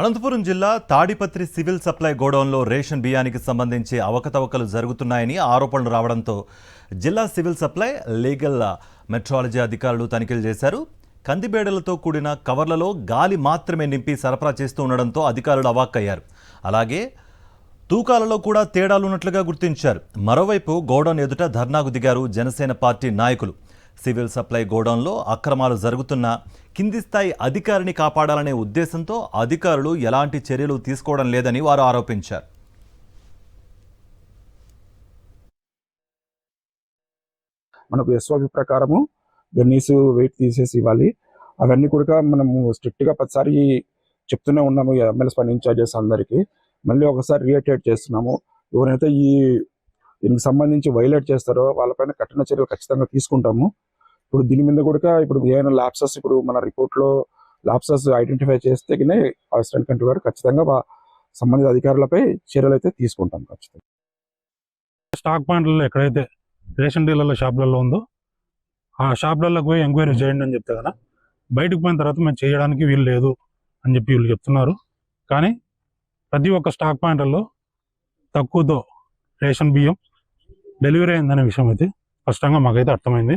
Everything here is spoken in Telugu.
అనంతపురం జిల్లా తాడిపత్రి సివిల్ సప్లై గోడౌన్లో రేషన్ బియ్యానికి సంబంధించి అవకతవకలు జరుగుతున్నాయని ఆరోపణలు రావడంతో జిల్లా సివిల్ సప్లై లీగల్ మెట్రాలజీ అధికారులు తనిఖీలు చేశారు. కందిబేడలతో కూడిన కవర్లలో గాలి మాత్రమే నింపి సరఫరా చేస్తూ ఉండడంతో అధికారులు అవాక్కయ్యారు. అలాగే తూకాలలో కూడా తేడాలున్నట్లుగా గుర్తించారు. మరోవైపు గోడౌన్ ఎదుట ధర్నాకు దిగారు జనసేన పార్టీ నాయకులు. సివిల్ సప్లై గోడౌన్లో అక్రమాలు జరుగుతున్న కింది స్థాయి అధికారిని కాపాడాలనే ఉద్దేశంతో అధికారులు ఎలాంటి చర్యలు తీసుకోవడం లేదని వారు ఆరోపించారు. మనకు ఎస్ఓపి ప్రకారము గన్నీస్ వెయిట్ తీసేసి ఇవ్వాలి. అవన్నీ కూడా మనము స్ట్రిక్ట్గా ప్రతిసారి చెప్తూనే ఉన్నాము ఎమ్మెల్యే ఫండ్ ఇన్ఛార్జెస్ అందరికీ. మళ్ళీ ఒకసారి రియేటేట్ చేస్తున్నాము. ఎవరైతే దీనికి సంబంధించి వైలేట్ చేస్తారో వాళ్ళపైన కఠిన చర్యలు ఖచ్చితంగా తీసుకుంటాము. ఇప్పుడు దీని మీద కూడా ఇప్పుడు ఏమైనా ల్యాప్సెస్ ఇప్పుడు మన రిపోర్ట్లో ల్యాప్సెస్ ఐడెంటిఫై చేస్తే అసిస్టెంట్ కంట్రోలర్ గారు ఖచ్చితంగా సంబంధిత అధికారులపై చర్యలు అయితే తీసుకుంటాం. ఖచ్చితంగా స్టాక్ పాయింట్లలో ఎక్కడైతే రేషన్ డీలర్ల షాపులలో ఉందో ఆ షాపులలోకి పోయి ఎంక్వైరీ చేయండి అని చెప్తే కదా, బయటకు పోయిన తర్వాత మేము చేయడానికి వీలు లేదు అని చెప్పి వీళ్ళు చెప్తున్నారు. కానీ ప్రతి ఒక్క స్టాక్ పాయింట్లలో తక్కువతో రేషన్ బియ్యం డెలివరీ అయిందనే విషయం అయితే స్పష్టంగా మాకైతే అర్థమైంది.